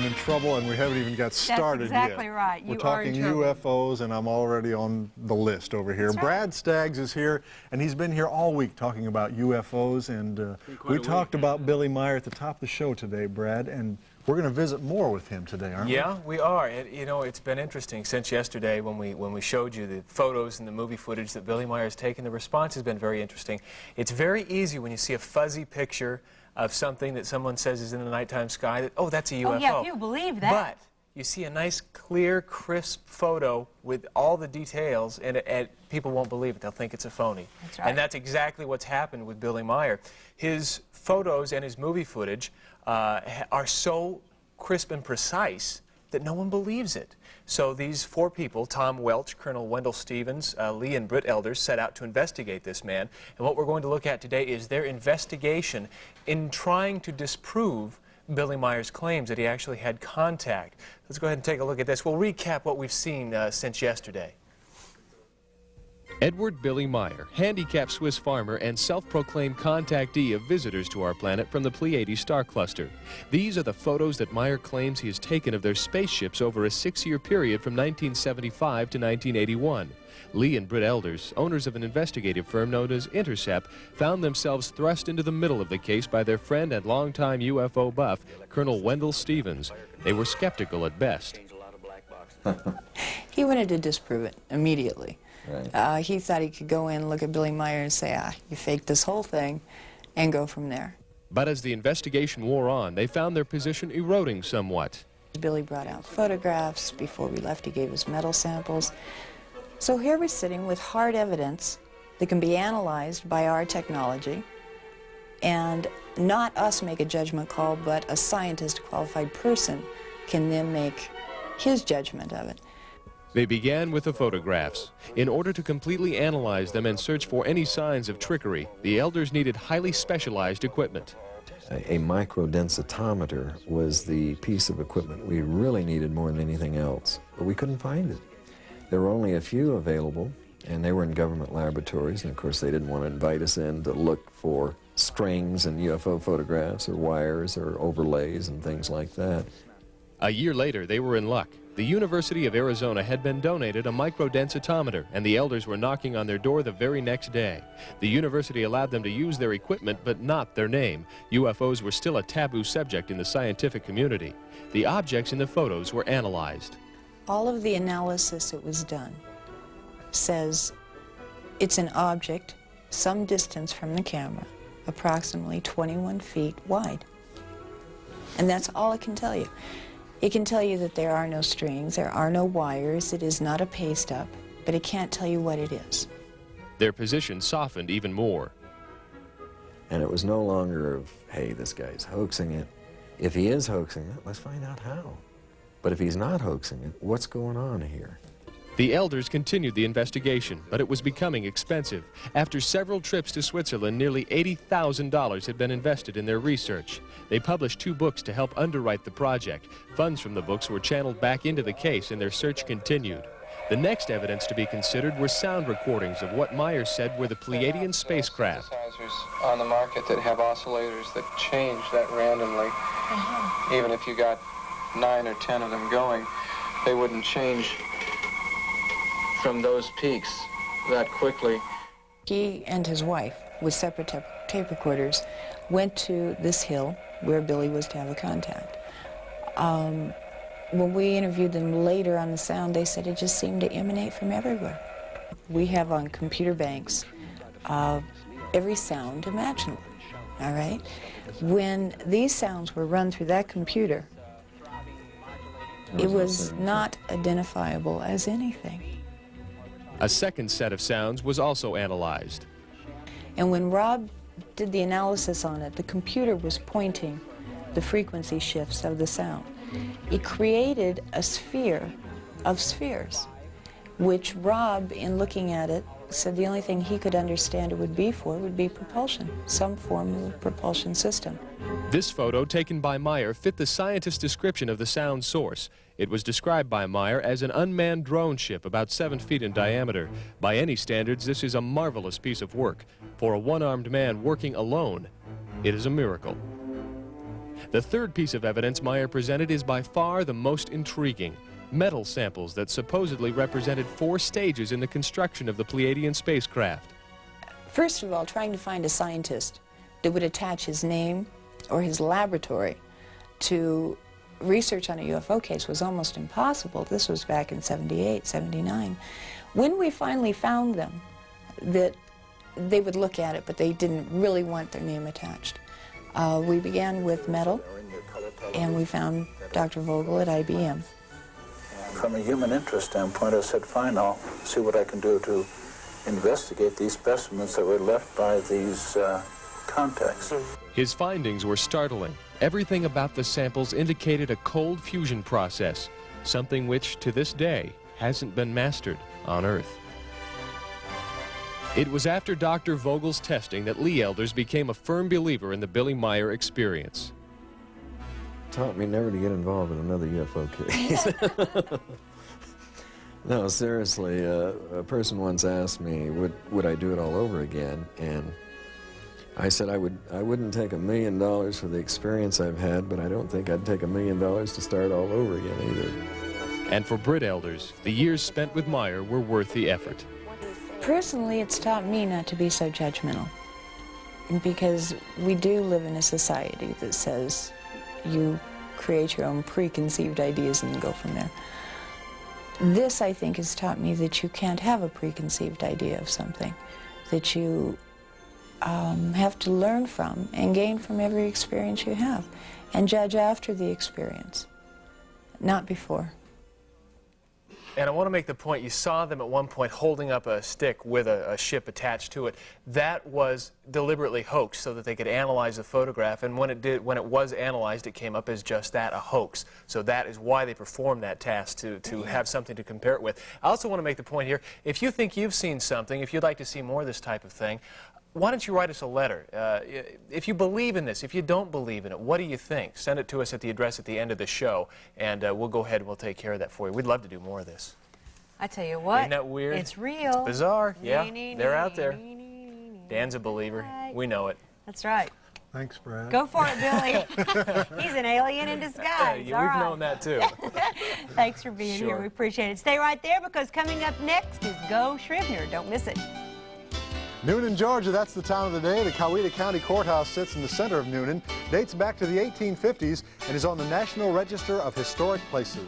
I'm in trouble, and we haven't even got started That's exactly yet. right. We're talking UFOs, and I'm already on the list over here. That's right. Brad Staggs is here, and he's been here all week talking about UFOs, and we talked about Billy Meier at the top of the show today, Brad, and we're going to visit more with him today, aren't we? Yeah, we are. You know, it's been interesting since yesterday when we showed you the photos and the movie footage that Billy Meier has taken. The response has been very interesting. It's very easy when you see a fuzzy picture of something that someone says is in the nighttime sky that, oh, that's a UFO. Oh, yeah, people believe that. But you see a nice, clear, crisp photo with all the details, and people won't believe it. They'll think it's a phony. That's right. And that's exactly what's happened with Billy Meier. His photos and his movie footage are so crisp and precise that no one believes it. So these four people, Tom Welch, Colonel Wendell Stevens, Lee and Britt Elders, set out to investigate this man. And what we're going to look at today is their investigation in trying to disprove Billy Meier's claims that he actually had contact. Let's go ahead and take a look at this. We'll recap what we've seen since yesterday. Edward Billy Meier, handicapped Swiss farmer and self-proclaimed contactee of visitors to our planet from the Pleiades star cluster. These are the photos that Meier claims he has taken of their spaceships over a 6-year period from 1975 to 1981. Lee and Britt Elders, owners of an investigative firm known as Intercept, found themselves thrust into the middle of the case by their friend and longtime UFO buff, Colonel Wendell Stevens. They were skeptical at best. He wanted to disprove it immediately. Right. He thought he could go in, look at Billy Meier and say, you faked this whole thing, and go from there. But as the investigation wore on, they found their position eroding somewhat. Billy brought out photographs. Before we left, he gave us metal samples. So here we're sitting with hard evidence that can be analyzed by our technology, and not us make a judgment call, but a scientist, a qualified person, can then make his judgment of it. They began with the photographs. In order to completely analyze them and search for any signs of trickery, the elders needed highly specialized equipment. A microdensitometer was the piece of equipment we really needed more than anything else, but we couldn't find it. There were only a few available, and they were in government laboratories, and of course they didn't want to invite us in to look for strings and UFO photographs or wires or overlays and things like that. A year later, they were in luck. The University of Arizona had been donated a microdensitometer, and the elders were knocking on their door the very next day. The university allowed them to use their equipment, but not their name. UFOs were still a taboo subject in the scientific community. The objects in the photos were analyzed. All of the analysis that was done says it's an object some distance from the camera, approximately 21 feet wide. And that's all it can tell you. It can tell you that there are no strings, there are no wires, it is not a paste-up, but it can't tell you what it is. Their position softened even more. And it was no longer of, hey, this guy's hoaxing it. If he is hoaxing it, let's find out how. But if he's not hoaxing it, what's going on here? The elders continued the investigation, but it was becoming expensive. After several trips to Switzerland, nearly $80,000 had been invested in their research. They published 2 books to help underwrite the project. Funds from the books were channeled back into the case, and their search continued. The next evidence to be considered were sound recordings of what Meier said were the Pleiadian spacecraft. Synthesizers on the market that have oscillators that change that randomly. Even if you got 9 or 10 of them going, they wouldn't change from those peaks that quickly. He and his wife, with separate tape recorders, went to this hill where Billy was to have a contact. When we interviewed them later on the sound, they said it just seemed to emanate from everywhere. We have on computer banks every sound imaginable, all right? When these sounds were run through that computer, it was not identifiable as anything. A second set of sounds was also analyzed. And when Rob did the analysis on it, the computer was pointing the frequency shifts of the sound. It created a sphere of spheres, which Rob, in looking at it, said the only thing he could understand it would be for would be propulsion, some form of propulsion system. This photo, taken by Meier, fit the scientist's description of the sound source. It was described by Meier as an unmanned drone ship about 7 feet in diameter. By any standards, this is a marvelous piece of work. For a one-armed man working alone, it is a miracle. The third piece of evidence Meier presented is by far the most intriguing. Metal samples that supposedly represented 4 stages in the construction of the Pleiadian spacecraft. First of all, trying to find a scientist that would attach his name or his laboratory to research on a UFO case was almost impossible. This was back in 78, 79. When we finally found them, that they would look at it, but they didn't really want their name attached. We began with metal, and we found Dr. Vogel at IBM. From a human interest standpoint, I said, fine, I'll see what I can do to investigate these specimens that were left by these contacts. His findings were startling. Everything about the samples indicated a cold fusion process, something which, to this day, hasn't been mastered on Earth. It was after Dr. Vogel's testing that Lee Elders became a firm believer in the Billy Meier experience. Taught me never to get involved in another UFO case. No, seriously, a person once asked me, would I do it all over again? And I said I wouldn't take $1 million for the experience I've had, but I don't think I'd take $1 million to start all over again either. And for Britt Elders, the years spent with Meier were worth the effort. Personally, it's taught me not to be so judgmental, because we do live in a society that says you create your own preconceived ideas and go from there. This, I think, has taught me that you can't have a preconceived idea of something, that you have to learn from and gain from every experience you have, and judge after the experience, not before. And I want to make the point, you saw them at one point holding up a stick with a ship attached to it. That was deliberately hoaxed so that they could analyze the photograph, and when it was analyzed, it came up as just that, a hoax. So that is why they performed that task, to have something to compare it with. I also want to make the point here, if you think you've seen something, if you'd like to see more of this type of thing, why don't you write us a letter? If you believe in this, if you don't believe in it, what do you think? Send it to us at the address at the end of the show, and we'll go ahead and we'll take care of that for you. We'd love to do more of this. I tell you what. Isn't that weird? It's real. It's bizarre. Yeah, they're out there. Dan's a believer. We know it. That's right. Thanks, Brad. Go for it, Billy. He's an alien in disguise. Yeah, we've known that too. Thanks for being here. We appreciate it. Stay right there, because coming up next is Go Scrivener. Don't miss it. Noonan, Georgia, that's the time of the day. The Coweta County Courthouse sits in the center of Noonan, dates back to the 1850s, and is on the National Register of Historic Places.